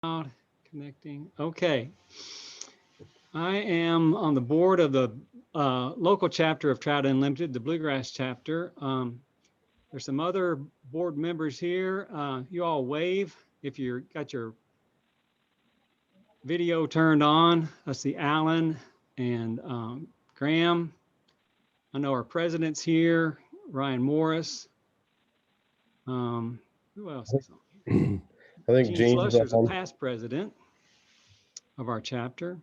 Connecting. Okay. I am on the board of the local chapter of Trout Unlimited, the Bluegrass chapter. There's some other board members here. You all wave if you got your video turned on. Let's see, Alan and Graham. I know our president's here, Ryan Morris. Who else is on here? I think Gene Gene's Slusher's a on. past president of our chapter.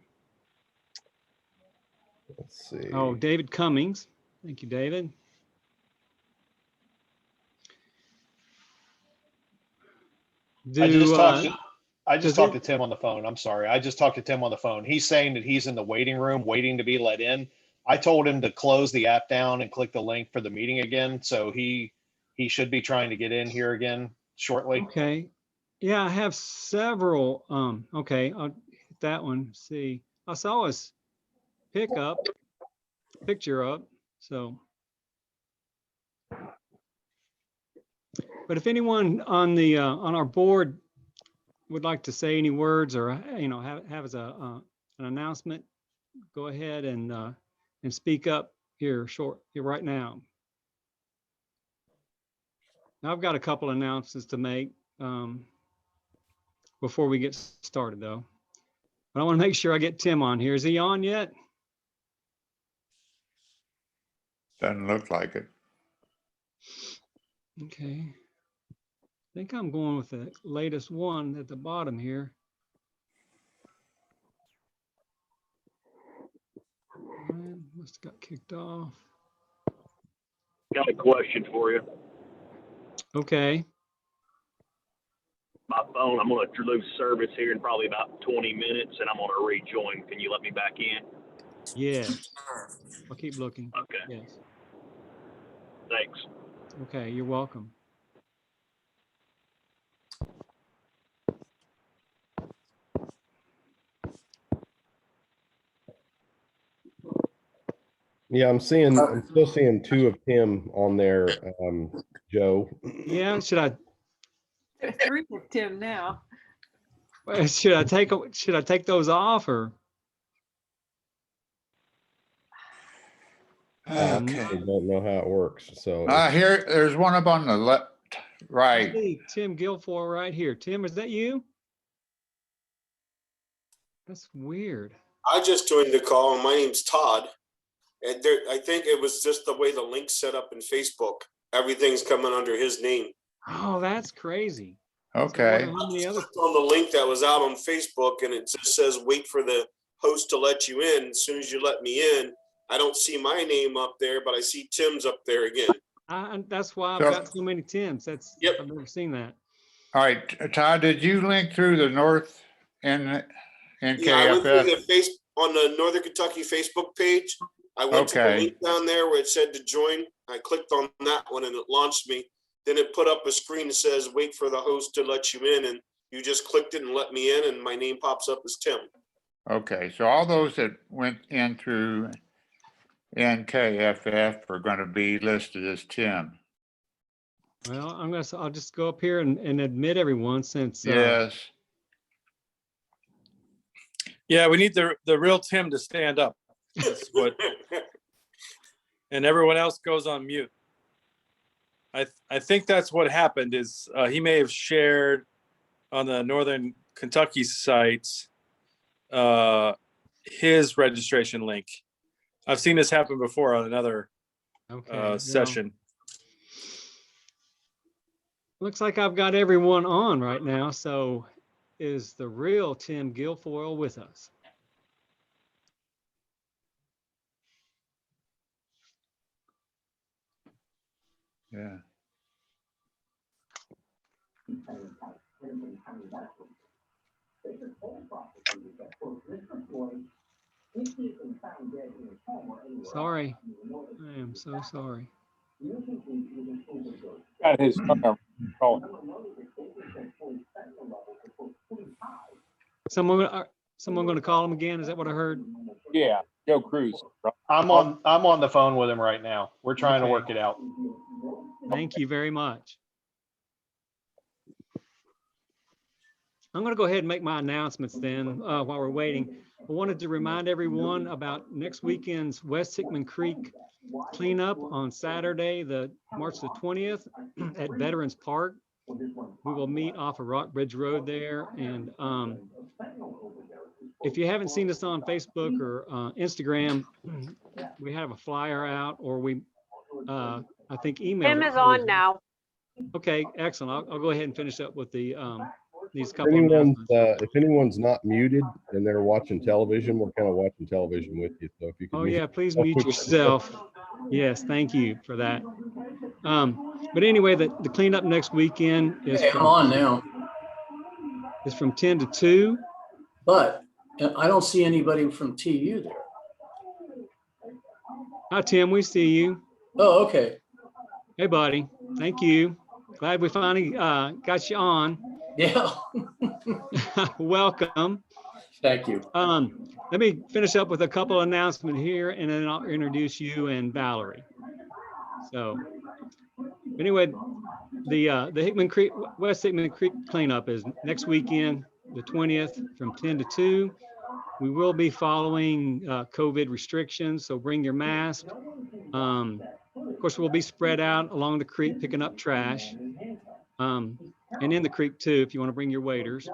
Let's see. Oh, David Cummings. Thank you, David. I just talked to Tim on the phone. I'm sorry. I just talked to Tim on the phone. He's saying that he's in the waiting room waiting to be let in. I told him to close the app down and click the link for the meeting again. So he should be trying to get in here again shortly. Okay. Yeah, I have several. Okay, I'll hit that one. See, I saw his picture up. So, but if anyone on the on our board would like to say any words or have as an announcement, go ahead and speak up here right now. I've got a couple announcements to make before we get started, though. But I want to make sure I get Tim on here. Is he on yet? Doesn't look like it. Okay. I think I'm going with the latest one at the bottom here. Must have got kicked off. Got a question for you. Okay. My phone, I'm going to lose service here in probably about 20 minutes, and I'm going to rejoin. Can you let me back in? Yes. I'll keep looking. Okay. Yes. Thanks. Okay, you're welcome. Yeah, I'm still seeing two of Tim on there, Joe. Yeah, should I Three of Tim now. should I take those off or? Okay. I don't know how it works. So Here, there's one up on the left, right. Hey, Tim Guilfoyle right here. Tim, is that you? That's weird. I just joined the call, and my name's Todd. And I think it was just the way the link's set up in Facebook. Everything's coming under his name. Oh, that's crazy. Okay. So how many I other? clicked on the link that was out on Facebook, and it just says wait for the host to let you in. As soon as you let me in, I don't see my name up there, but I see Tim's up there again. That's why I've got so many Tims. Yep. I've never seen that. All right, Todd, did you link through the North NKFF? Yeah, I went through on the Northern Kentucky Facebook page. I went to the link down there where it said to join. I clicked on that one and it launched me. Then it put up a screen that says wait for the host to let you in, and you just clicked it and let me in, and my name pops up as Tim. Okay, so all those that went in through NKFF are going to be listed as Tim. Well, I'll just go up here and admit everyone since. Yes. Yeah, we need the real Tim to stand up. That's what, and everyone else goes on mute. I think that's what happened is he may have shared on the Northern Kentucky sites his registration link. I've seen this happen before on another session. Looks like I've got everyone on right now. So is the real Tim Guilfoyle with us? Yeah. Sorry. I am so sorry. Got his phone. Someone going to call him again? Is that what I heard? Yeah, Joe Cruz. I'm on the phone with him right now. We're trying to work it out. Thank you very much. I'm going to go ahead and make my announcements then while we're waiting. I wanted to remind everyone about next weekend's West Hickman Creek cleanup on Saturday, March the 20th at Veterans Park. We will meet off of Rock Bridge Road there. And if you haven't seen us on Facebook or Instagram, we have a flyer out, or we, I think, emailed. Tim is on now. Okay, excellent. I'll go ahead and finish up with the these If couple of anyone's, announcements. if anyone's not muted and they're watching television, we're kind of watching television with you. So if you can. Oh mute yeah, please yourself, mute yourself. Yes, thank you for that. But anyway, the cleanup next weekend is Hey, I'm on now, from 10 to 2. but I don't see anybody from TU there. Hi Tim, we see you. Oh, okay. Hey buddy, thank you. Glad we finally got you on. Yeah. Welcome. Thank you. Let me finish up with a couple announcements here, and then I'll introduce you and Valerie. So anyway, the Hickman Creek, West Hickman Creek cleanup is next weekend, the 20th, from 10 to 2. We will be following COVID restrictions, so bring your mask. Of course, we'll be spread out along the creek picking up trash, and in the creek too, if you want to bring your waders.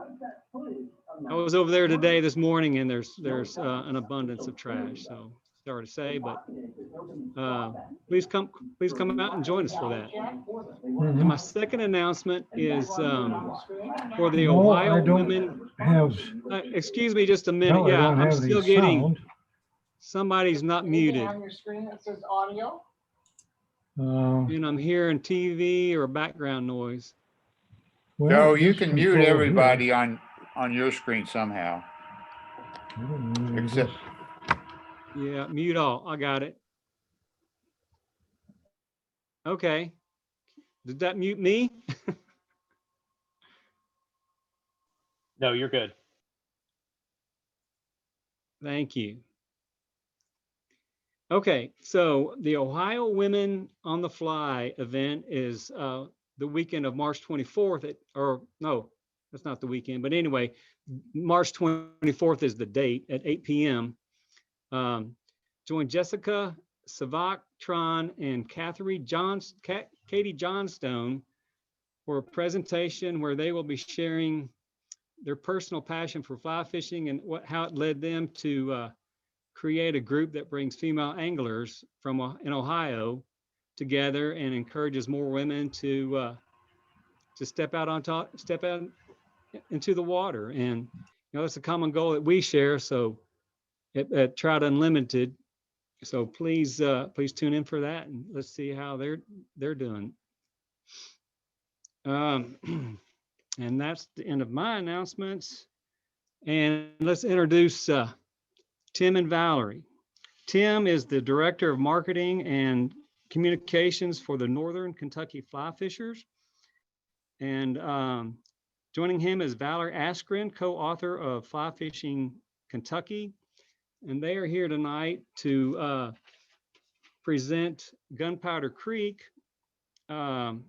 I was over there this morning, and there's an abundance of trash. So sorry to say, but please come out and join us for that. And my second announcement is for the Ohio women. Excuse me just a minute. Yeah, I'm still getting. Somebody's not muted. On your screen that says audio. And I'm hearing TV or background noise. Joe, you can mute everybody on your screen somehow. Except, Yeah, mute all. I got it. Okay. Did that mute me? No, you're good. Thank you. Okay, so the Ohio Women on the Fly event is the weekend of March 24th, or no, that's not the weekend, but anyway, March 24th is the date at 8 p.m. Join Jessica Savak Tron and Katie Johnstone for a presentation where they will be sharing their personal passion for fly fishing and how it led them to create a group that brings female anglers in Ohio together and encourages more women to step out into the water. And it's a common goal that we share. So at Trout Unlimited. So please tune in for that, and let's see how they're doing. And that's the end of my announcements. And let's introduce Tim and Valerie. Tim is the Director of Marketing and Communications for the Northern Kentucky Fly Fishers. And joining him is Valerie Askren, co-author of Fly Fishing Kentucky. And they are here tonight to present Gunpowder Creek, an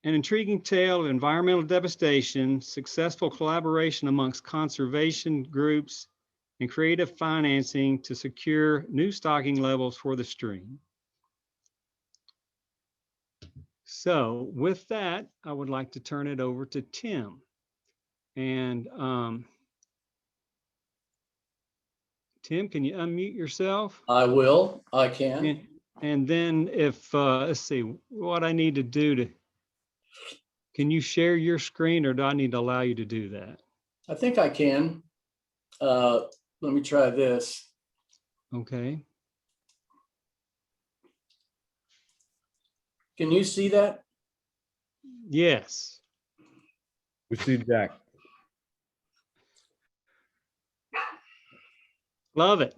intriguing tale of environmental devastation, successful collaboration amongst conservation groups, and creative financing to secure new stocking levels for the stream. So with that, I would like to turn it over to Tim. And Tim, can you unmute yourself? I will. I can. And then if, let's see, what I need to do can you share your screen, or do I need to allow you to do that? I think I can. Let me try this. Okay. Can you see that? Yes. We see Jack. Love it.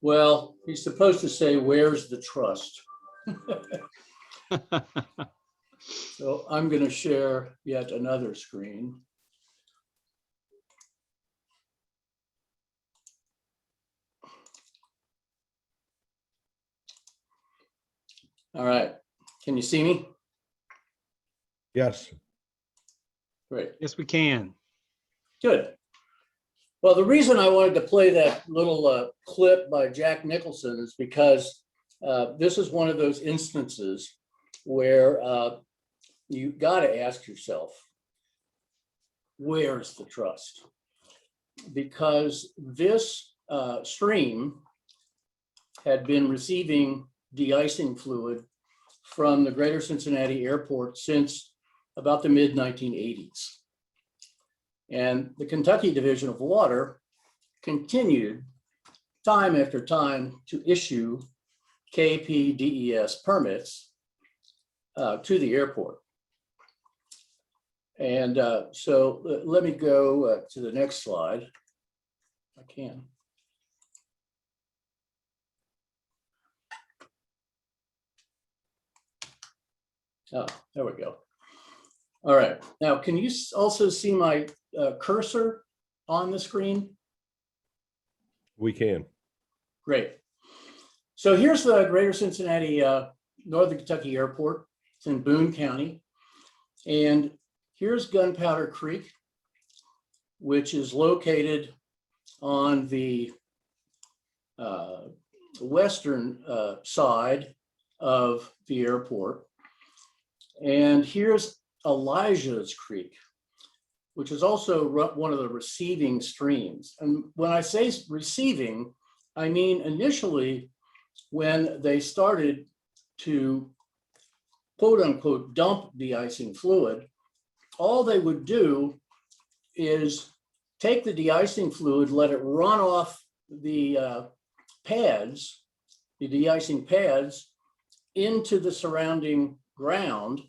Well, he's supposed to say, "Where's the trust?" So I'm going to share yet another screen. All right. Can you see me? Yes. Great. Yes, we can. Good. Well, the reason I wanted to play that little clip by Jack Nicholson is because this is one of those instances where you got to ask yourself, where's the trust? Because this stream had been receiving de-icing fluid from the Greater Cincinnati Airport since about the mid-1980s. And the Kentucky Division of Water continued time after time to issue KPDES permits to the airport. And so let me go to the next slide. I can. Oh, there we go. All right. Now, can you also see my cursor on the screen? We can. Great. So here's the Greater Cincinnati Northern Kentucky Airport. It's in Boone County. And here's Gunpowder Creek, which is located on the western side of the airport. And here's Elijah's Creek, which is also one of the receiving streams. And when I say receiving, I mean initially when they started to quote unquote dump de-icing fluid, all they would do is take the de-icing fluid, let it run off the pads, the de-icing pads, into the surrounding ground,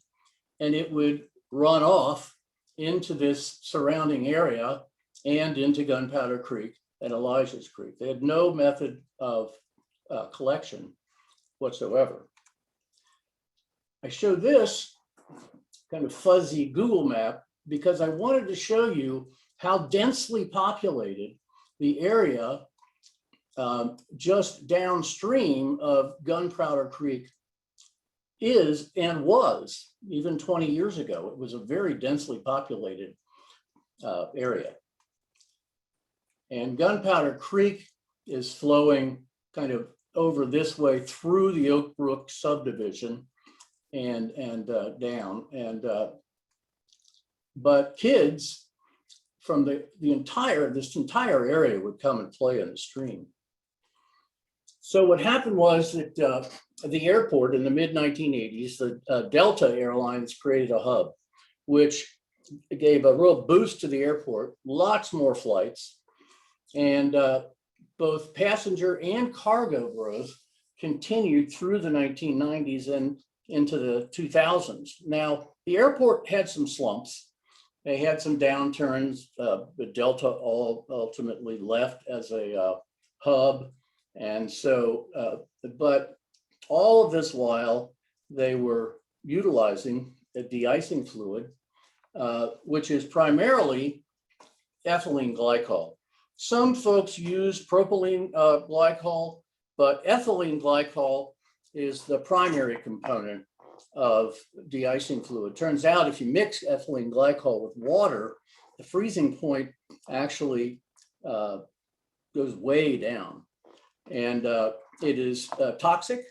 and it would run off into this surrounding area and into Gunpowder Creek and Elijah's Creek. They had no method of collection whatsoever. I show this kind of fuzzy Google map because I wanted to show you how densely populated the area just downstream of Gunpowder Creek is and was even 20 years ago. It was a very densely populated area. And Gunpowder Creek is flowing kind of over this way through the Oak Brook subdivision and down. And but kids from this entire area would come and play in the stream. So what happened was that the airport in the mid-1980s, the Delta Airlines created a hub, which gave a real boost to the airport, lots more flights, and both passenger and cargo growth continued through the 1990s and into the 2000s. Now, the airport had some slumps. They had some downturns. The Delta ultimately left as a hub. And so, but all of this while they were utilizing the de-icing fluid, which is primarily ethylene glycol. Some folks use propylene glycol, but ethylene glycol is the primary component of de-icing fluid. Turns out if you mix ethylene glycol with water, the freezing point actually goes way down. And it is toxic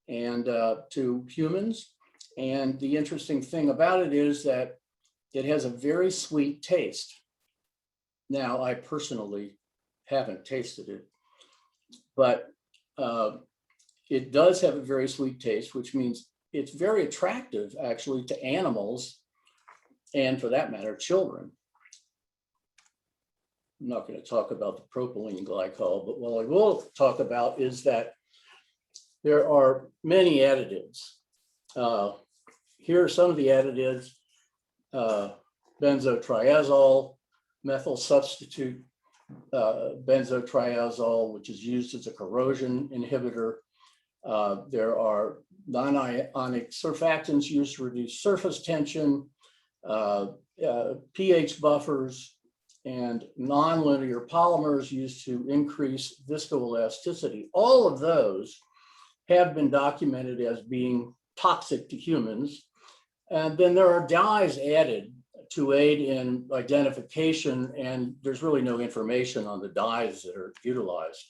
and to humans. And the interesting thing about it is that it has a very sweet taste. Now, I personally haven't tasted it, but it does have a very sweet taste, which means it's very attractive actually to animals and, for that matter, children. I'm not going to talk about the propylene glycol, but what I will talk about is that there are many additives. Here are some of the additives: benzotriazole, methyl substitute benzotriazole, which is used as a corrosion inhibitor. There are non-ionic surfactants used to reduce surface tension, pH buffers, and nonlinear polymers used to increase viscoelasticity. All of those have been documented as being toxic to humans. And then there are dyes added to aid in identification, and there's really no information on the dyes that are utilized.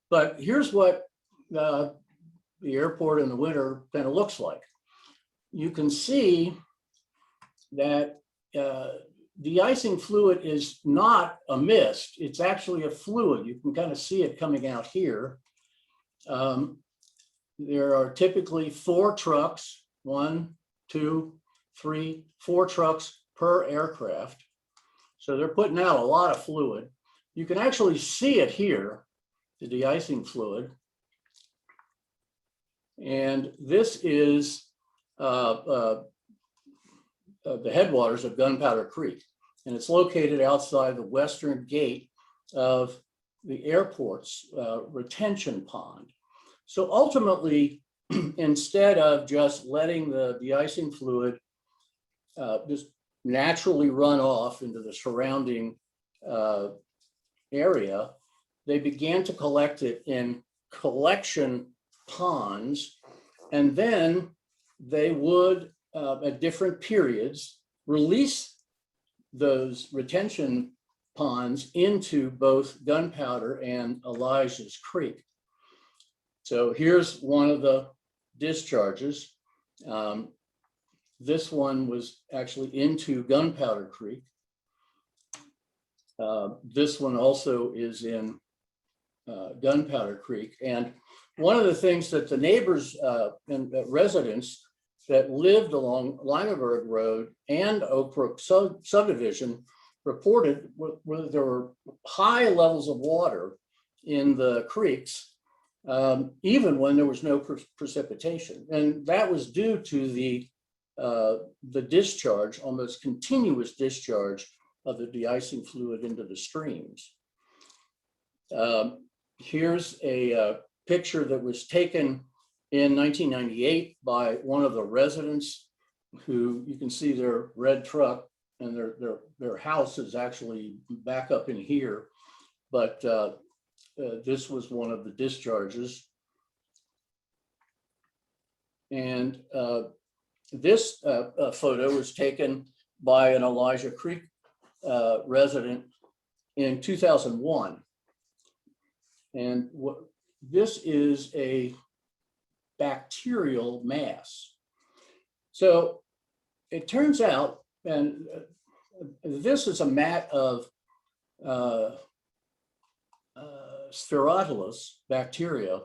But here's what the airport in the winter kind of looks like. You can see that de-icing fluid is not a mist, it's actually a fluid. You can kind of see it coming out here. There are typically 4 trucks, 1, 2, 3, 4 trucks per aircraft. So they're putting out a lot of fluid. You can actually see it here, the de-icing fluid. And this is the headwaters of Gunpowder Creek. And it's located outside the western gate of the airport's retention pond. So ultimately, instead of just letting the de-icing fluid just naturally run off into the surrounding area, they began to collect it in collection ponds, and then they would, at different periods, release those retention ponds into both Gunpowder and Elijah's Creek. So here's one of the discharges. This one was actually into Gunpowder Creek. This one also is in Gunpowder Creek. And one of the things that the neighbors and residents that lived along Langeberg Road and Oak Brook subdivision reported where there were high levels of water in the creeks, even when there was no precipitation. And that was due to the discharge, almost continuous discharge of the de-icing fluid into the streams. Here's a picture that was taken in 1998 by one of the residents, who you can see their red truck, and their house is actually back up in here. But this was one of the discharges. And this photo was taken by an Elijah Creek resident in 2001. And this is a bacterial mass. So it turns out, and this is a mat of Spherotilus bacteria,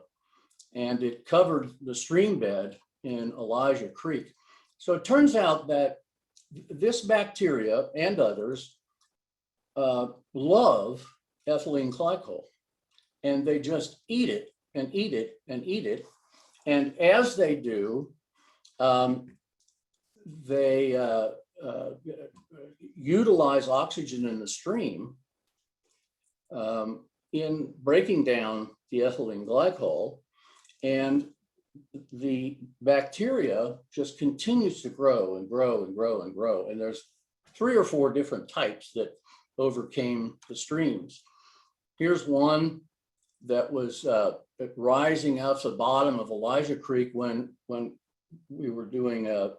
and it covered the stream bed in Elijah Creek. So it turns out that this bacteria and others love ethylene glycol, and they just eat it and eat it and eat it. And as they do, they utilize oxygen in the stream in breaking down the ethylene glycol, and the bacteria just continues to grow and grow and grow and grow. And there's 3 or 4 different types that overcame the streams. Here's one that was rising out to the bottom of Elijah Creek when we were doing a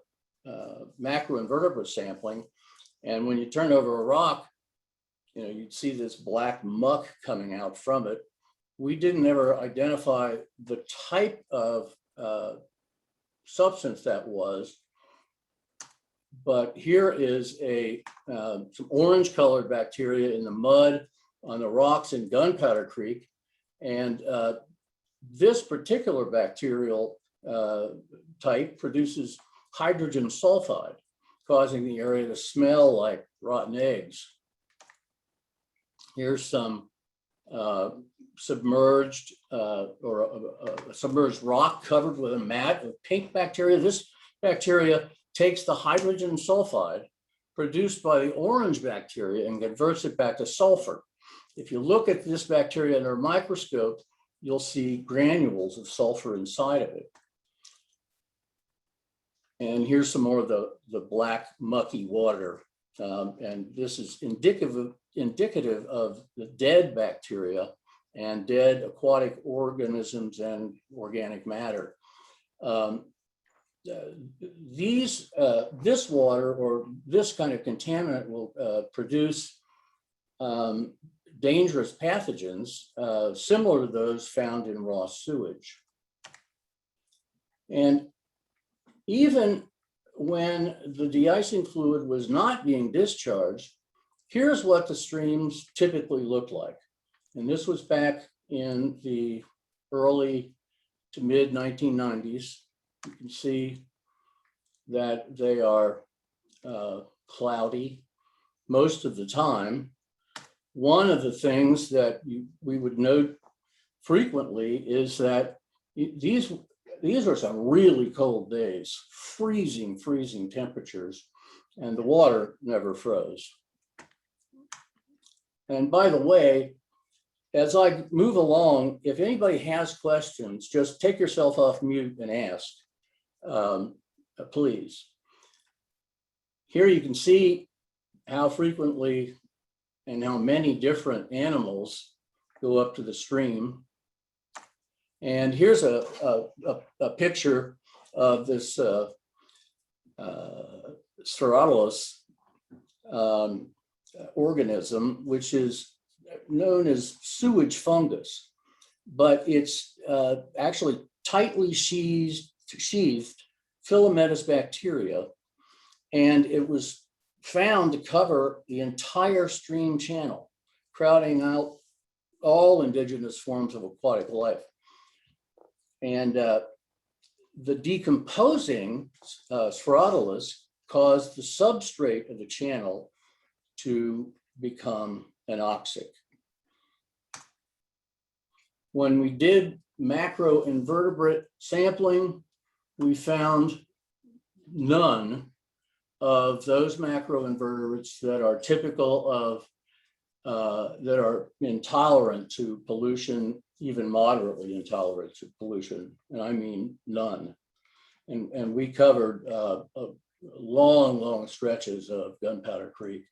macroinvertebrate sampling. And when you turn over a rock, you know, you'd see this black muck coming out from it. We didn't ever identify the type of substance that was, but here is some orange colored bacteria in the mud on the rocks in Gunpowder Creek. And this particular bacterial type produces hydrogen sulfide, causing the area to smell like rotten eggs. Here's some submerged or a submerged rock covered with a mat of pink bacteria. This bacteria takes the hydrogen sulfide produced by the orange bacteria and converts it back to sulfur. If you look at this bacteria under a microscope, you'll see granules of sulfur inside of it. And here's some more of the black mucky water. And this is indicative of the dead bacteria and dead aquatic organisms and organic matter. This water or this kind of contaminant will produce dangerous pathogens similar to those found in raw sewage. And even when the de-icing fluid was not being discharged, here's what the streams typically look like. And this was back in the early to mid 1990s. You can see that they are cloudy most of the time. One of the things that we would note frequently is that these are some really cold days, freezing temperatures, and the water never froze. And by the way, as I move along, if anybody has questions, just take yourself off mute and ask, please. Here you can see how frequently and how many different animals go up to the stream. And here's a picture of this Spherotilus organism, which is known as sewage fungus, but it's actually tightly sheathed filamentous bacteria, and it was found to cover the entire stream channel, crowding out all indigenous forms of aquatic life. And the decomposing Spherotilus caused the substrate of the channel to become anoxic. When we did macroinvertebrate sampling, we found none of those macroinvertebrates that are typical of, that are intolerant to pollution, even moderately intolerant to pollution, and I mean none. And we covered long stretches of Gunpowder Creek.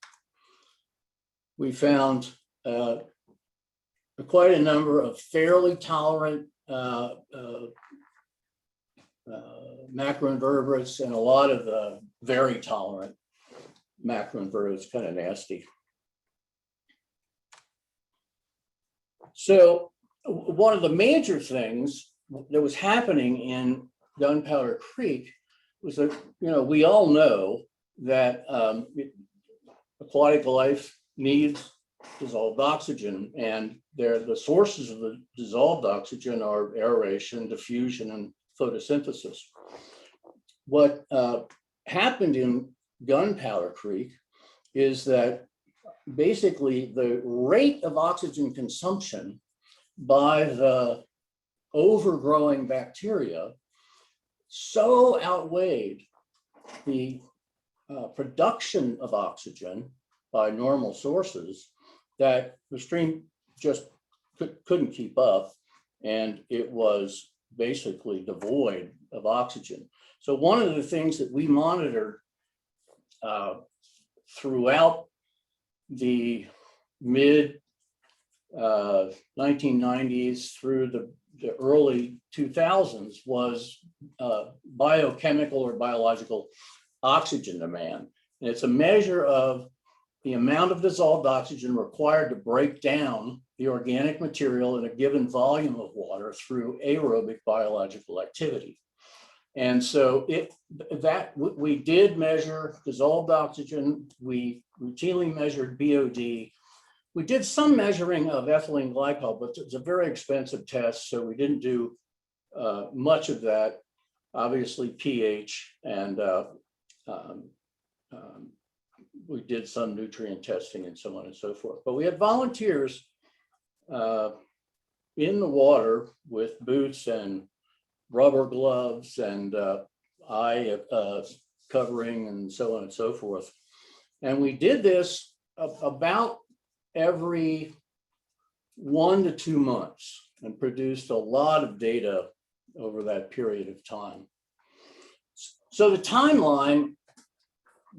We found quite a number of fairly tolerant macroinvertebrates and a lot of very tolerant macroinvertebrates, kind of nasty. So one of the major things that was happening in Gunpowder Creek was that, we all know that aquatic life needs dissolved oxygen, and the sources of the dissolved oxygen are aeration, diffusion, and photosynthesis. What happened in Gunpowder Creek is that basically the rate of oxygen consumption by the overgrowing bacteria so outweighed the production of oxygen by normal sources that the stream just couldn't keep up, and it was basically devoid of oxygen. So one of the things that we monitored throughout the mid 1990s through the early 2000s was biochemical or biological oxygen demand. And it's a measure of the amount of dissolved oxygen required to break down the organic material in a given volume of water through aerobic biological activity. And so we did measure dissolved oxygen. We routinely measured BOD. We did some measuring of ethylene glycol, but it's a very expensive test, so we didn't do much of that. Obviously pH, and we did some nutrient testing and so on and so forth. But we had volunteers in the water with boots and rubber gloves and eye covering and so on and so forth. And we did this about every 1 to 2 months and produced a lot of data over that period of time. So the timeline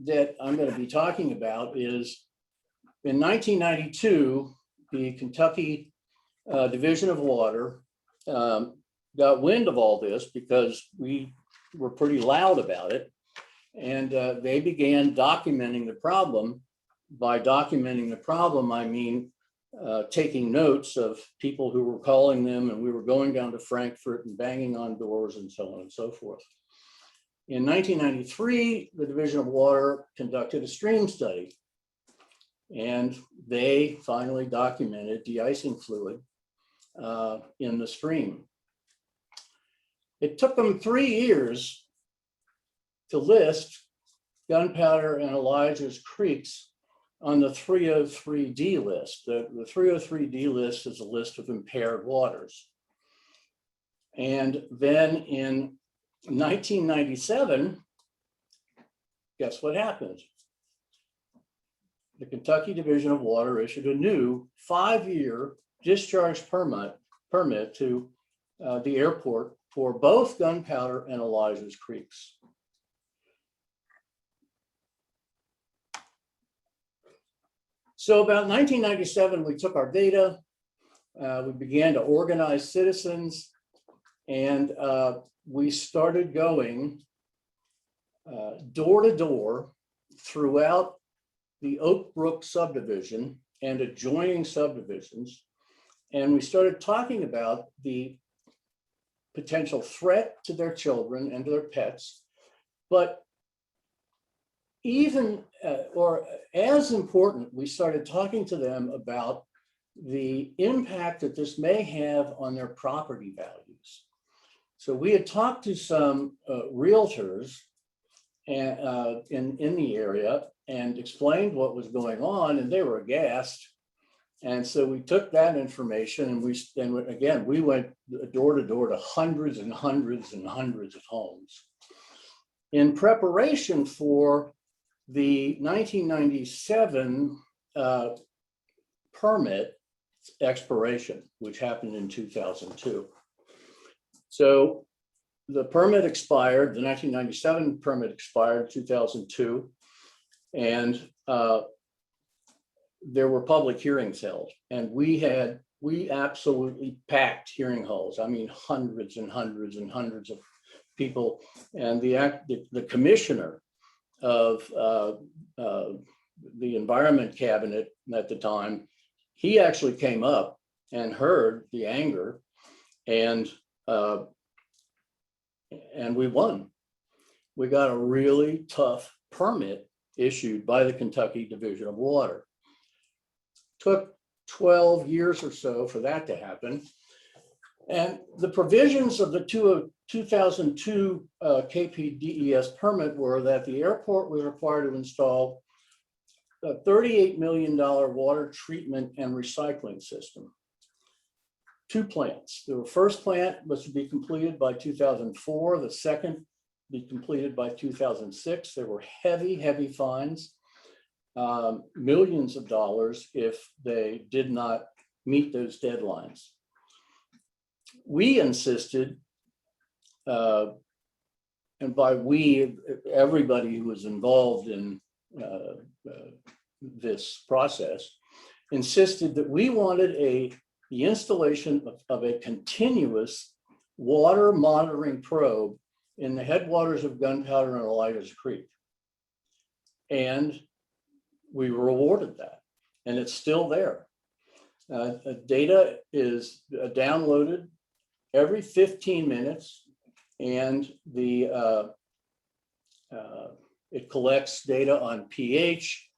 that I'm going to be talking about is in 1992, the Kentucky Division of Water got wind of all this because we were pretty loud about it. And they began documenting the problem. By documenting the problem, I mean taking notes of people who were calling them, and we were going down to Frankfurt and banging on doors and so on and so forth. In 1993, the Division of Water conducted a stream study, and they finally documented de-icing fluid in the stream. It took them 3 years to list Gunpowder and Elijah's creeks on the 303D list. The 303D list is a list of impaired waters. And then in 1997, guess what happened? The Kentucky Division of Water issued a new 5-year discharge permit to the airport for both Gunpowder and Elijah's creeks. So about 1997, we took our data, we began to organize citizens, and we started going door to door throughout the Oak Brook subdivision and adjoining subdivisions. And we started talking about the potential threat to their children and to their pets, but even or as important, we started talking to them about the impact that this may have on their property values. So we had talked to some realtors in the area and explained what was going on, and they were aghast. And so we took that information and again, we went door to door to hundreds and hundreds and hundreds of homes in preparation for the 1997 permit expiration, which happened in 2002. So the permit expired, the 1997 permit expired in 2002, and there were public hearings held, and we absolutely packed hearing halls. I mean, hundreds and hundreds and hundreds of people, and the commissioner of the Environment Cabinet at the time, he actually came up and heard the anger, and we won. We got a really tough permit issued by the Kentucky Division of Water. Took 12 years or so for that to happen. And the provisions of the 2002 KPDES permit were that the airport was required to install a $38 million water treatment and recycling system. 2 plants. The first plant was to be completed by 2004. The second be completed by 2006. There were heavy, heavy fines, millions of dollars if they did not meet those deadlines. We insisted, and by we, everybody who was involved in this process, insisted that we wanted the installation of a continuous water monitoring probe in the headwaters of Gunpowder and Elijah's Creek. And we were awarded that, and it's still there. Data is downloaded every 15 minutes, and it collects data on pH,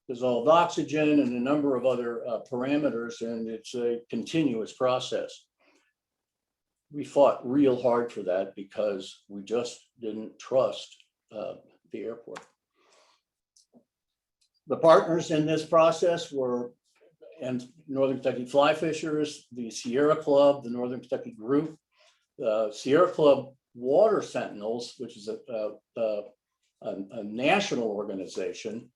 dissolved oxygen, and a number of other parameters, and it's a continuous process. We fought real hard for that because we just didn't trust the airport. The partners in this process were Northern Kentucky Fly Fishers, the Sierra Club, the Northern Kentucky Group, the Sierra Club Water Sentinels, which is a national organization,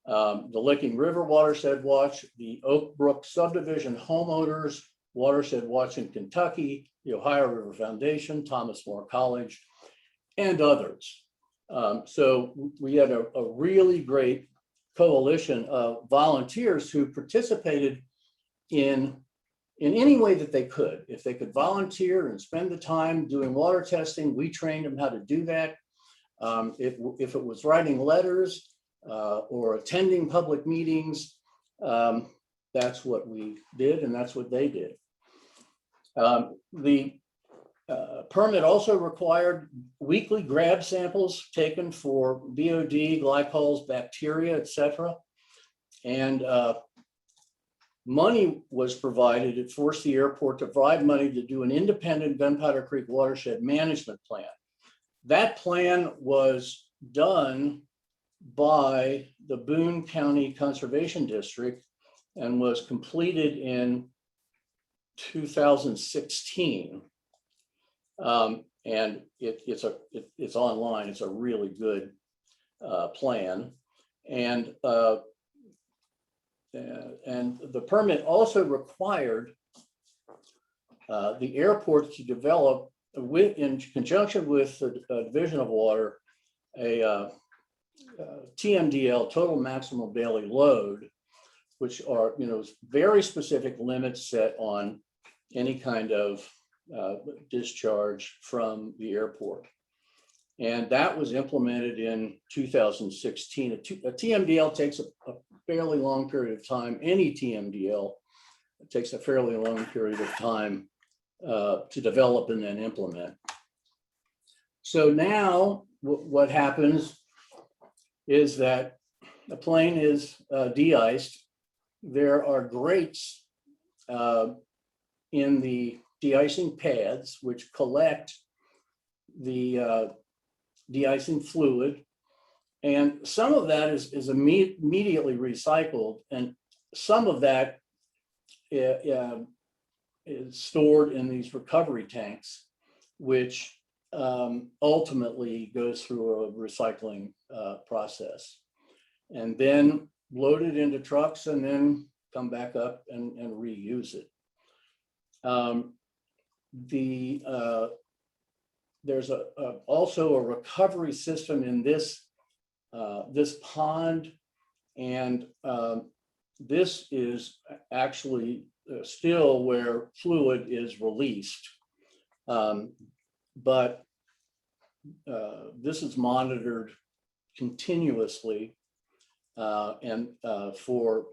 the Licking River Watershed Watch, the Oak Brook Subdivision Homeowners Watershed Watch in Kentucky, the Ohio River Foundation, Thomas More College, and others. So we had a really great coalition of volunteers who participated in in any way that they could. If they could volunteer and spend the time doing water testing, we trained them how to do that. If it was writing letters or attending public meetings, that's what we did, and that's what they did. The permit also required weekly grab samples taken for BOD, glycols, bacteria, etc. And money was provided. It forced the airport to provide money to do an independent Gunpowder Creek watershed management plan. That plan was done by the Boone County Conservation District and was completed in 2016. And it's online. It's a really good plan. And the permit also required the airport to develop, in conjunction with the Division of Water, a TMDL, total maximum daily load, which are, very specific limits set on any kind of discharge from the airport. And that was implemented in 2016. A TMDL takes a fairly long period of time. Any TMDL takes a fairly long period of time to develop and then implement. So now what happens is that the plane is de-iced. There are grates in the de-icing pads which collect the de-icing fluid, and some of that is immediately recycled, and some of that is stored in these recovery tanks, which ultimately goes through a recycling process, and then loaded into trucks and then come back up and reuse it. There's also a recovery system in this pond, and this is actually still where fluid is released, but this is monitored continuously and for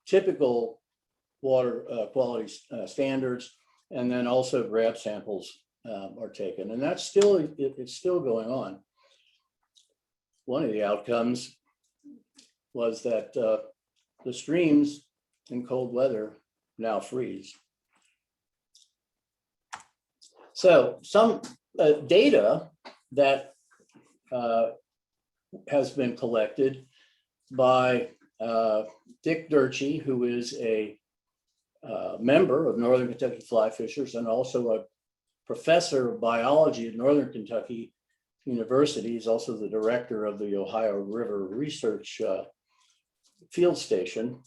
typical water quality standards, and then also grab samples are taken, and that's still, it's still going on. One of the outcomes was that the streams in cold weather now freeze. So some data that has been collected by Dick Durchie, who is a member of Northern Kentucky Fly Fishers and also a professor of biology at Northern Kentucky University. He's also the director of the Ohio River Research Field Station.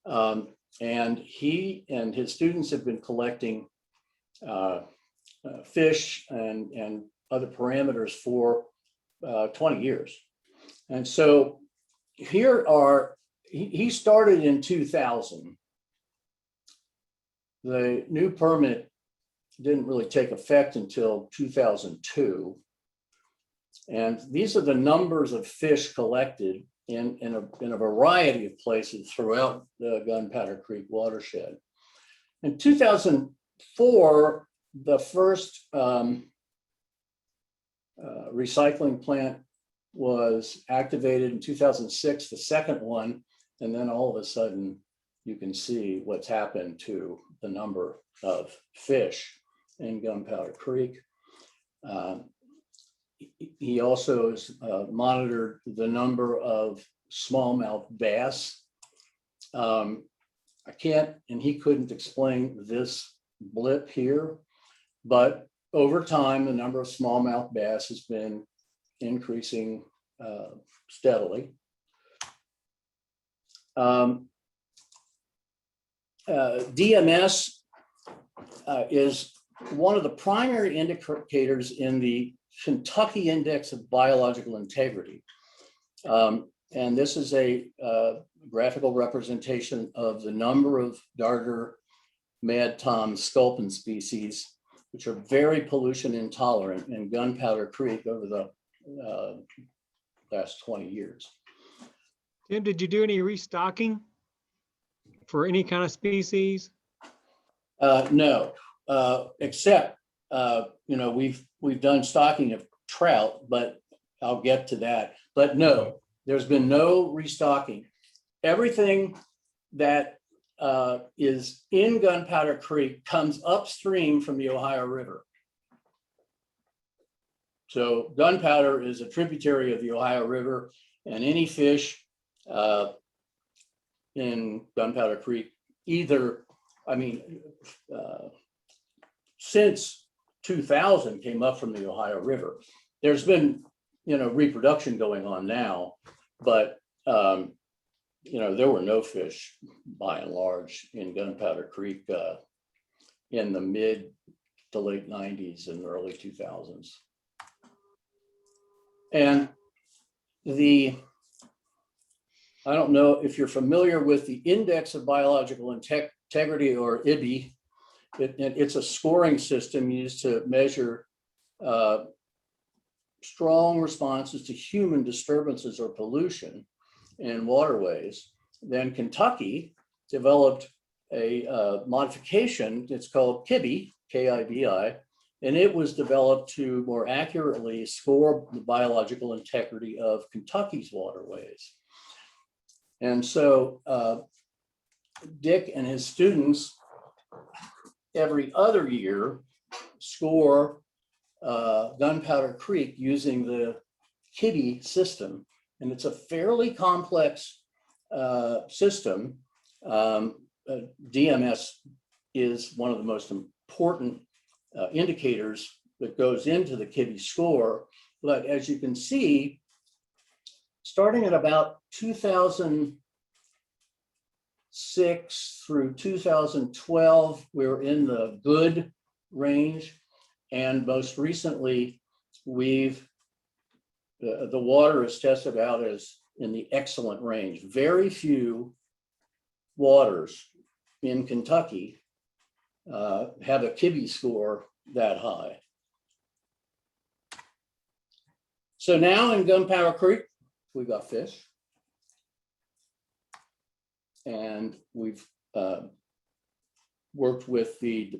And he and his students have been collecting fish and other parameters for 20 years. And so here are, he started in 2000. The new permit didn't really take effect until 2002. And these are the numbers of fish collected in a variety of places throughout the Gunpowder Creek watershed. In 2004, the first recycling plant was activated. In 2006, the second one, and then all of a sudden, you can see what's happened to the number of fish in Gunpowder Creek. He also has monitored the number of smallmouth bass. I can't, and he couldn't explain this blip here, but over time, the number of smallmouth bass has been increasing steadily. DMS is one of the primary indicators in the Kentucky Index of Biological Integrity. And this is a graphical representation of the number of darter Madtom Sculpin species, which are very pollution intolerant in Gunpowder Creek over the last 20 years. Tim, did you do any restocking for any kind of species? No, except we've done stocking of trout, but I'll get to that. But no, there's been no restocking. Everything that is in Gunpowder Creek comes upstream from the Ohio River. So Gunpowder is a tributary of the Ohio River, and any fish in Gunpowder Creek, since 2000 came up from the Ohio River. There's been, reproduction going on now, but there were no fish by and large in Gunpowder Creek in the mid to late 90s and early 2000s. And I don't know if you're familiar with the Index of Biological Integrity, or IBI. It's a scoring system used to measure strong responses to human disturbances or pollution in waterways. Then Kentucky developed a modification. It's called KIBI, K-I-B-I, and it was developed to more accurately score the biological integrity of Kentucky's waterways. And so Dick and his students every other year score Gunpowder Creek using the KIBI system. And it's a fairly complex system. DMS is one of the most important indicators that goes into the KIBI score. But as you can see, starting at about 2006 through 2012, we were in the good range. And most recently, the water is tested out as in the excellent range. Very few waters in Kentucky have a KIBI score that high. So now in Gunpowder Creek, we got fish. And we've worked with the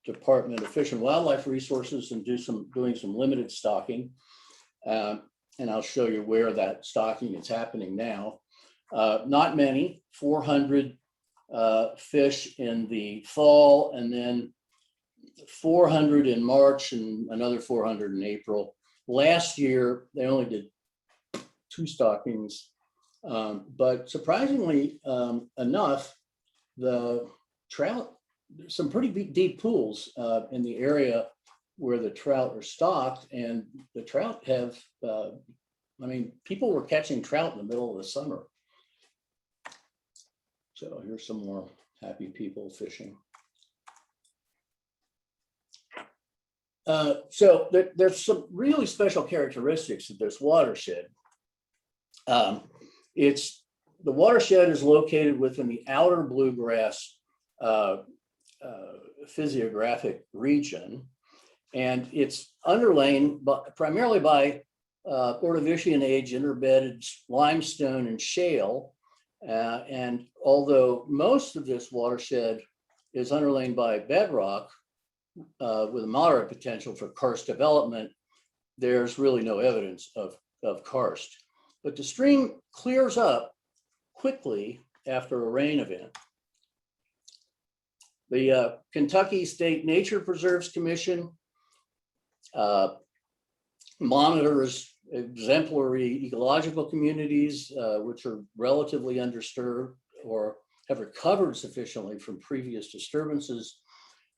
Department of Fish and Wildlife Resources and doing some limited stocking. And I'll show you where that stocking is happening now. Not many, 400 fish in the fall, and then 400 in March and another 400 in April. Last year, they only did 2 stockings, but surprisingly enough, the trout, there's some pretty deep pools in the area where the trout are stocked, and the trout have, people were catching trout in the middle of the summer. So here's some more happy people fishing. So there's some really special characteristics of this watershed. The watershed is located within the outer bluegrass physiographic region, and it's underlain primarily by Ordovician age interbedded limestone and shale. And although most of this watershed is underlain by bedrock with a moderate potential for karst development, there's really no evidence of karst. But the stream clears up quickly after a rain event. The Kentucky State Nature Preserves Commission monitors exemplary ecological communities, which are relatively undisturbed or have recovered sufficiently from previous disturbances,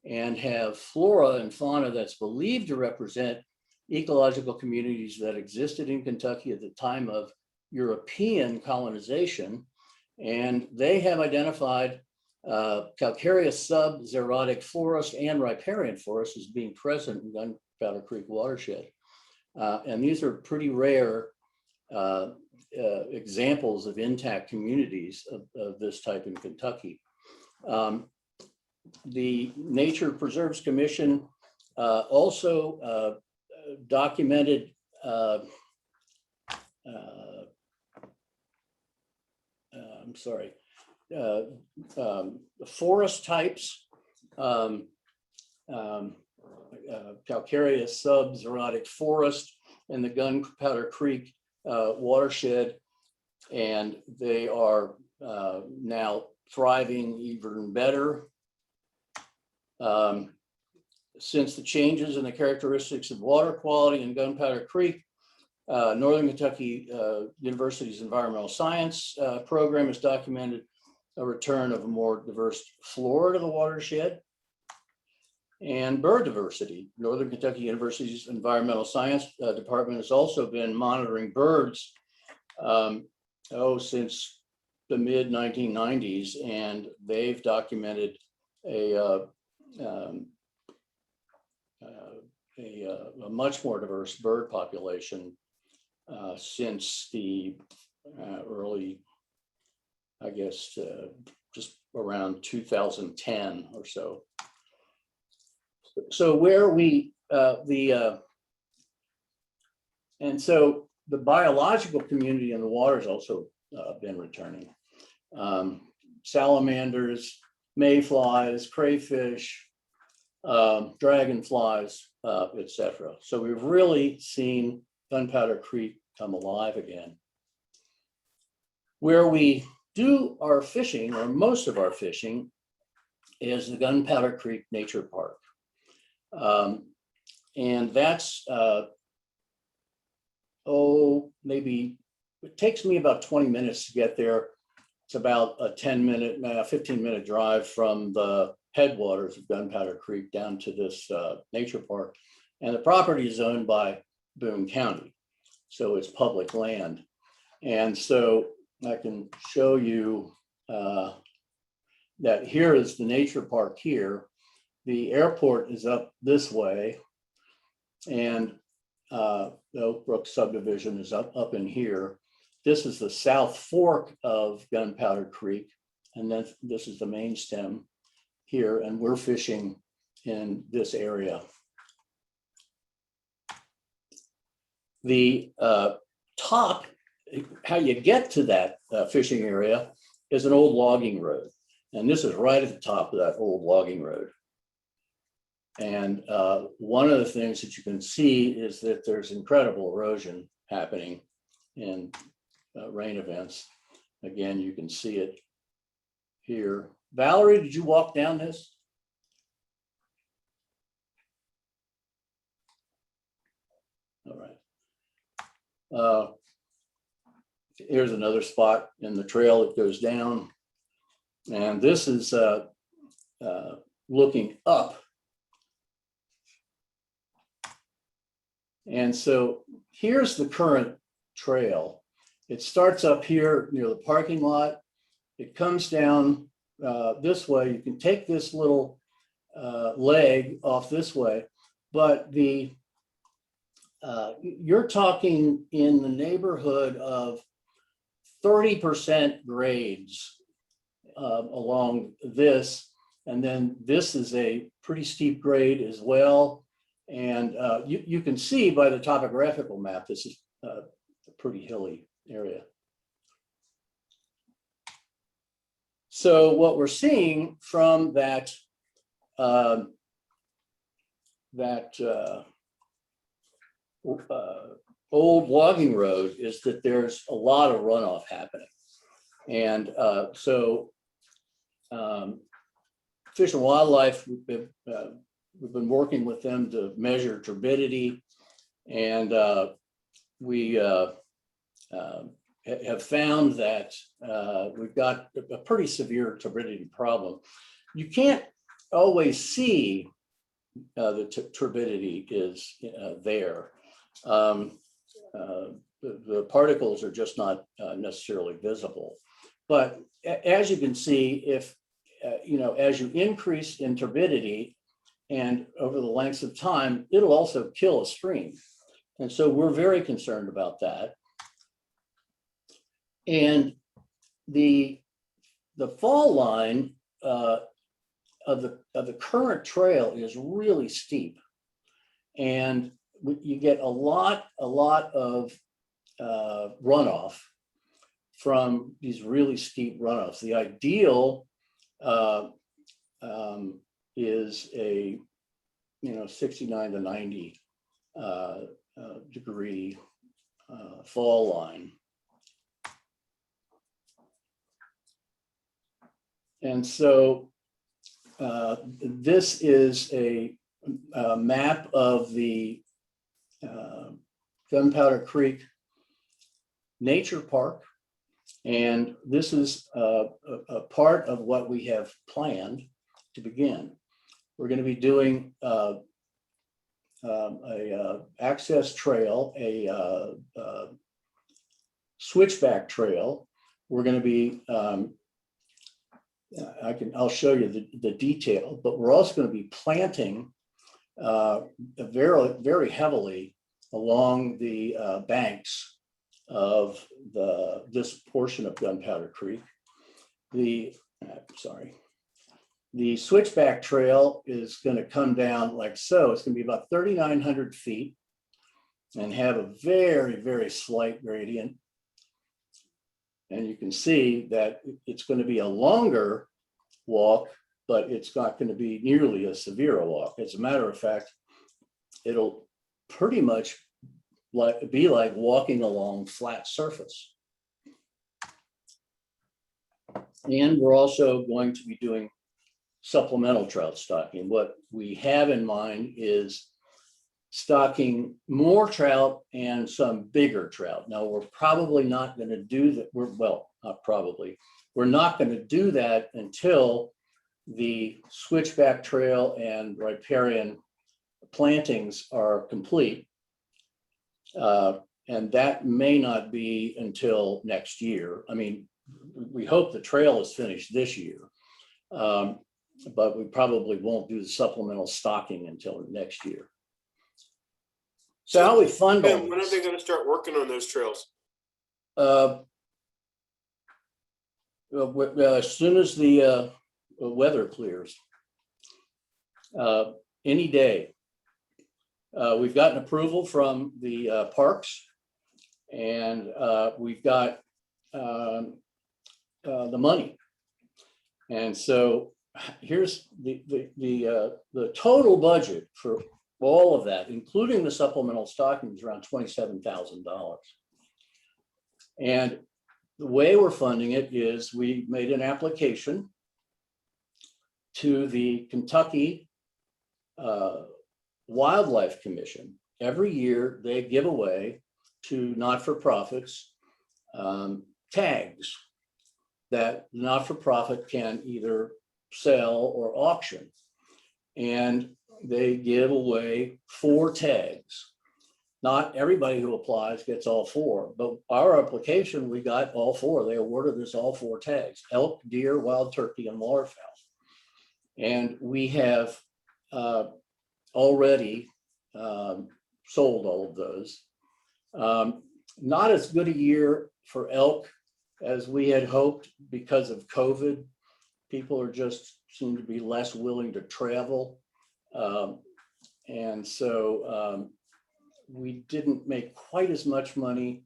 and have flora and fauna that's believed to represent ecological communities that existed in Kentucky at the time of European colonization. And they have identified Calcareous Sub-Xeric Forest and Riparian Forest as being present in Gunpowder Creek watershed. And these are pretty rare examples of intact communities of this type in Kentucky. The Nature Preserves Commission also documented I'm sorry, forest types, Calcareous Sub-Xeric Forest in the Gunpowder Creek watershed, and they are now thriving even better. Since the changes in the characteristics of water quality in Gunpowder Creek, Northern Kentucky University's environmental science program has documented a return of a more diverse flora to the watershed and bird diversity. Northern Kentucky University's environmental science department has also been monitoring birds since the mid 1990s, and they've documented a much more diverse bird population since the early, I guess, just around 2010 or so. So where we, and so the biological community in the water has also been returning. Salamanders, mayflies, crayfish, dragonflies, etc. So we've really seen Gunpowder Creek come alive again. Where we do our fishing, or most of our fishing, is the Gunpowder Creek Nature Park. And that's, maybe, it takes me about 20 minutes to get there. It's about a 15-minute drive from the headwaters of Gunpowder Creek down to this nature park. And the property is owned by Boone County, so it's public land. And so I can show you that here is the nature park here. The airport is up this way, and the Oak Brook subdivision is up in here. This is the South Fork of Gunpowder Creek, and then this is the main stem here, and we're fishing in this area. The top, how you get to that fishing area is an old logging road. And this is right at the top of that old logging road. And one of the things that you can see is that there's incredible erosion happening in rain events. Again, you can see it here. Valerie, did you walk down this? All right. Here's another spot in the trail that goes down. And this is looking up. And so here's the current trail. It starts up here near the parking lot. It comes down this way. You can take this little leg off this way, but you're talking in the neighborhood of 30% grades along this. And then this is a pretty steep grade as well. And you can see by the topographical map, this is a pretty hilly area. So what we're seeing from that old logging road is that there's a lot of runoff happening. And so Fish and Wildlife, we've been working with them to measure turbidity, and we have found that we've got a pretty severe turbidity problem. You can't always see the turbidity is there. The particles are just not necessarily visible. But as you can see, if as you increase in turbidity and over the lengths of time, it'll also kill a stream. And so we're very concerned about that. And the fall line of the current trail is really steep, and you get a lot of runoff from these really steep runoffs. The ideal is a 69 to 90 degree fall line. And so this is a map of the Gunpowder Creek Nature Park. And this is a part of what we have planned to begin. We're going to be doing a access trail, a switchback trail. We're going to be I'll show you the detail, but we're also going to be planting very heavily along the banks of this portion of Gunpowder Creek. The switchback trail is going to come down like so. It's going to be about 3,900 feet and have a very slight gradient. And you can see that it's going to be a longer walk, but it's not going to be nearly as severe a walk. As a matter of fact, it'll pretty much be like walking along flat surface. And we're also going to be doing supplemental trout stocking. What we have in mind is stocking more trout and some bigger trout. Now, we're probably not going to do that. We're not going to do that until the switchback trail and riparian plantings are complete. And that may not be until next year. I mean, we hope the trail is finished this year, but we probably won't do the supplemental stocking until next year. So how we fund all when are they going to start working on those trails? As soon as the weather clears, any day. We've gotten approval from the parks, and we've got the money. And so here's the total budget for all of that, including the supplemental stocking, is around $27,000. And the way we're funding it is we made an application to the Kentucky Wildlife Commission. Every year they give away to not-for-profits tags that not-for-profit can either sell or auction. And they give away 4 tags. Not everybody who applies gets all 4, but our application, we got all 4. They awarded us all 4 tags: elk, deer, wild turkey, and waterfowl. And we have already sold all of those. Not as good a year for elk as we had hoped because of COVID. People are just seem to be less willing to travel. And so we didn't make quite as much money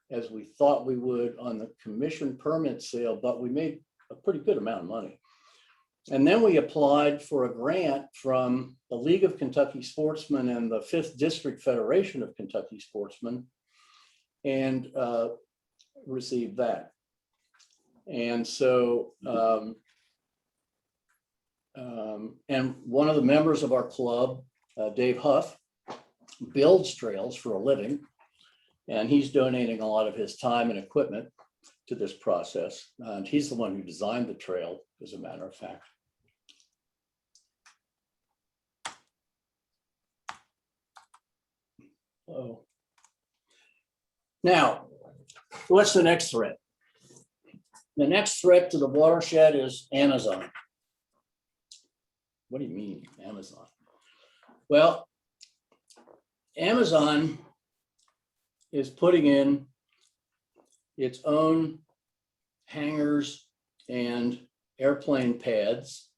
as we thought we would on the commission permit sale, but we made a pretty good amount of money. And then we applied for a grant from the League of Kentucky Sportsmen and the 5th District Federation of Kentucky Sportsmen, and received that. And so, and one of the members of our club, Dave Huff, builds trails for a living, and he's donating a lot of his time and equipment to this process. And he's the one who designed the trail, as a matter of fact. Oh. Now, what's the next threat? The next threat to the watershed is Amazon. What do you mean, Amazon? Well, Amazon is putting in its own hangars and airplane pads,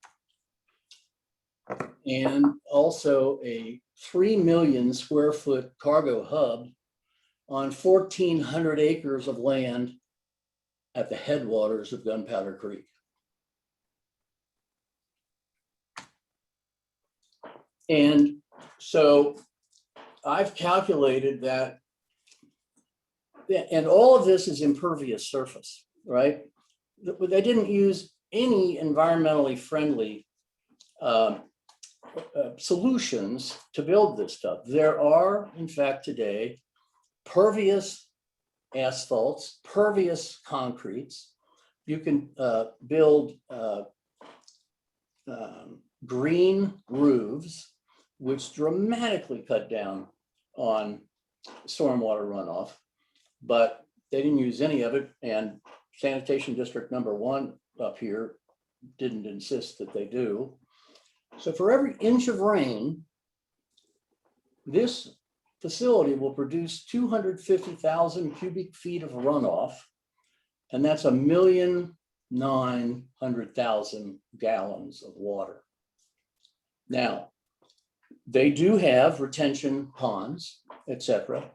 and also a 3 million square foot cargo hub on 1,400 acres of land at the headwaters of Gunpowder Creek. And so I've calculated that, and all of this is impervious surface, right? They didn't use any environmentally friendly solutions to build this stuff. There are, in fact, today, pervious asphalts, pervious concretes. You can build green roofs, which dramatically cut down on stormwater runoff, but they didn't use any of it. And Sanitation District number 1 up here didn't insist that they do. So for every inch of rain, this facility will produce 250,000 cubic feet of runoff, and that's 1,900,000 gallons of water. Now, they do have retention ponds, etc.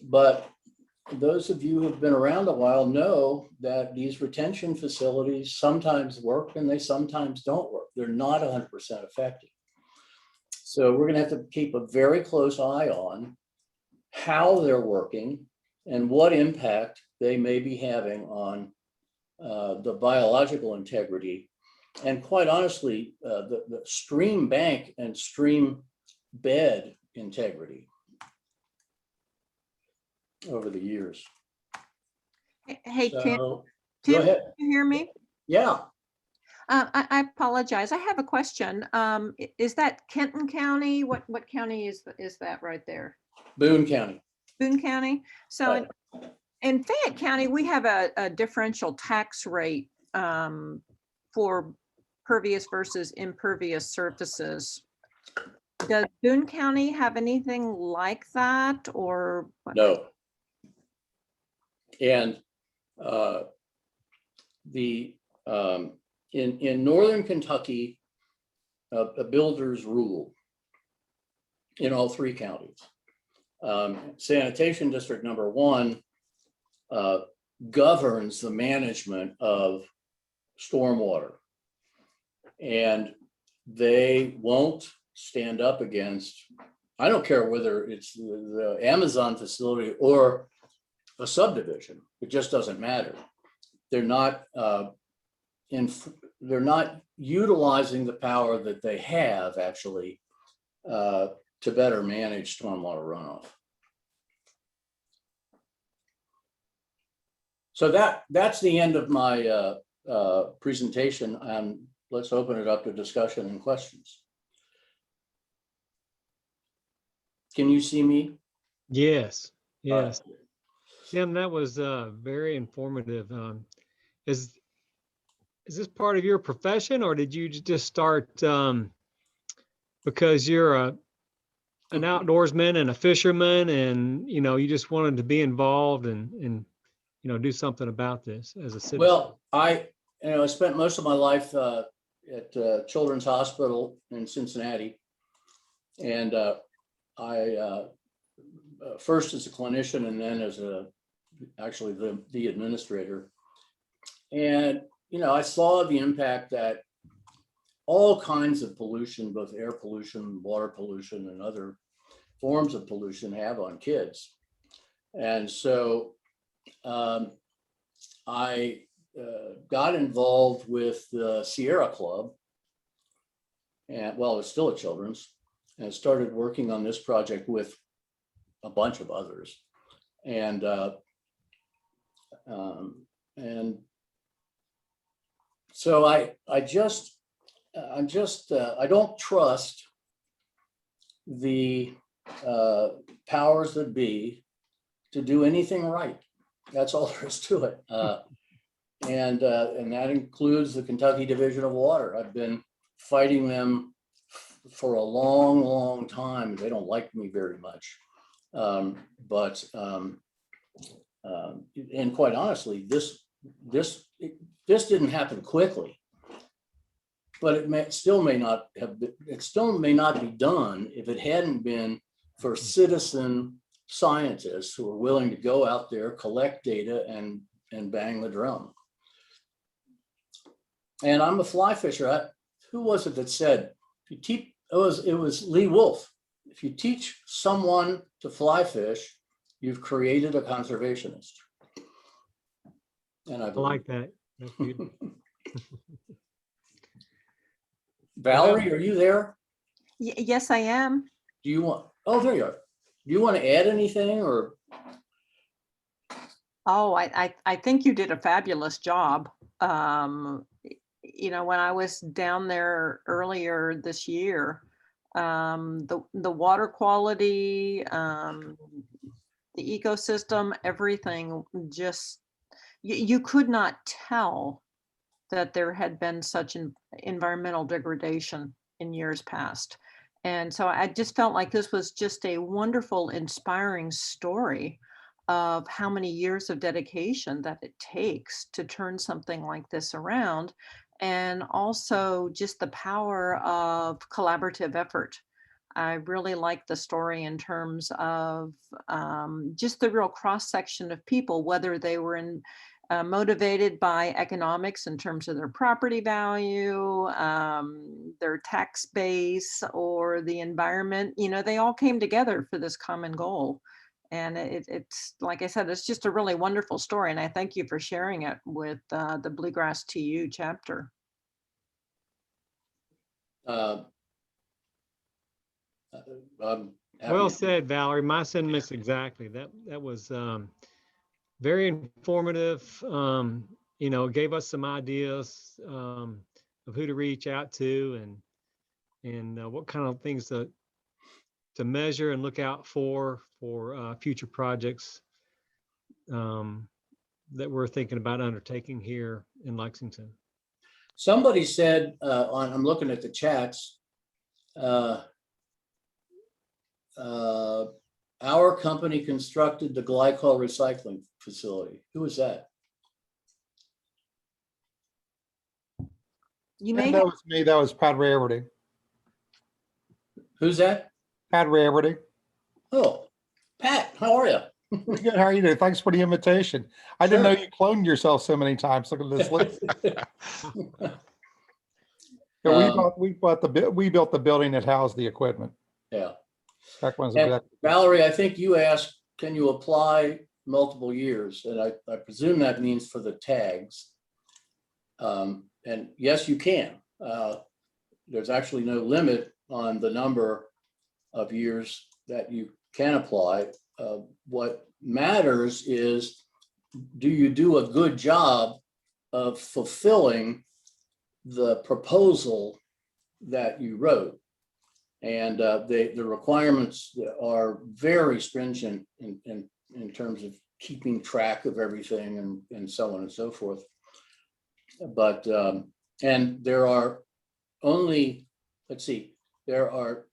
But those of you who have been around a while know that these retention facilities sometimes work and they sometimes don't work. They're not 100% effective. So we're going to have to keep a very close eye on how they're working and what impact they may be having on the biological integrity. And quite honestly, the stream bank and stream bed integrity over the years. Hey, Tim, So, Tim, go ahead. can you hear me? Yeah, I apologize. I have a question. Is that Kenton County? What county is that right there? Boone County. Boone County. So Right. in Fayette County, we have a differential tax rate for pervious versus impervious surfaces. Does Boone County have anything like that, or what? No. And in Northern Kentucky, a builder's rule in all 3 counties. Sanitation District number 1 governs the management of stormwater, and they won't stand up against, I don't care whether it's the Amazon facility or a subdivision, it just doesn't matter. They're not they're not utilizing the power that they have actually to better manage stormwater runoff. So that's the end of my presentation, and let's open it up to discussion and questions. Can you see me? Yes, yes. Tim, that was very informative. Is this part of your profession, or did you just start because you're an outdoorsman and a fisherman, and you just wanted to be involved and do something about this as a citizen? Well, I spent most of my life at Children's Hospital in Cincinnati, and I first as a clinician and then as actually the administrator. And I saw the impact that all kinds of pollution, both air pollution, water pollution, and other forms of pollution have on kids. And so I got involved with the Sierra Club, and well, it's still a children's, and started working on this project with a bunch of others. And so I don't trust the powers that be to do anything right. That's all there is to it. And that includes the Kentucky Division of Water. I've been fighting them for a long, long time. They don't like me very much. And quite honestly, this this didn't happen quickly, but it still may not be done if it hadn't been for citizen scientists who are willing to go out there, collect data, and bang the drum. And I'm a fly fisher. Who was it that said, if you teach, it was Lee Wolf. If you teach someone to fly fish, you've created a conservationist. And I like that. That's beautiful. Valerie, are you there? Yes, I am. Do you want, oh, there you are. Do you want to add anything or? Oh, I think you did a fabulous job. You know, when I was down there earlier this year, the water quality, the ecosystem, everything just, you could not tell that there had been such an environmental degradation in years past. And so I just felt like this was just a wonderful, inspiring story of how many years of dedication that it takes to turn something like this around. And also just the power of collaborative effort. I really like the story in terms of just the real cross-section of people, whether they were motivated by economics in terms of their property value, their tax base, or the environment. You know, they all came together for this common goal. And it's, like I said, it's just a really wonderful story. And I thank you for sharing it with the Bluegrass TU chapter. Well said, Valerie. My sentiments exactly. That was very informative. You know, gave us some ideas of who to reach out to and what kind of things to measure and look out for future projects that we're thinking about undertaking here in Lexington. Somebody said, I'm looking at the chats, our company constructed the glycol recycling facility. Who was that? You may That was me. That was Pat Rarity. Who's that? Pat Rarity. Oh, Pat, how are you? Pretty good. How are you doing? Thanks for the invitation. I didn't know you cloned yourself so many times. Look at this list. Yeah, we built the building that housed the equipment. Yeah. Back when And Valerie, I think you asked, can you apply multiple years? And I presume that means for the tags. And yes, you can. There's actually no limit on the number of years that you can apply. What matters is, do you do a good job of fulfilling the proposal that you wrote? And the requirements are very stringent in terms of keeping track of everything and so on and so forth. But and there are only, let's see, there are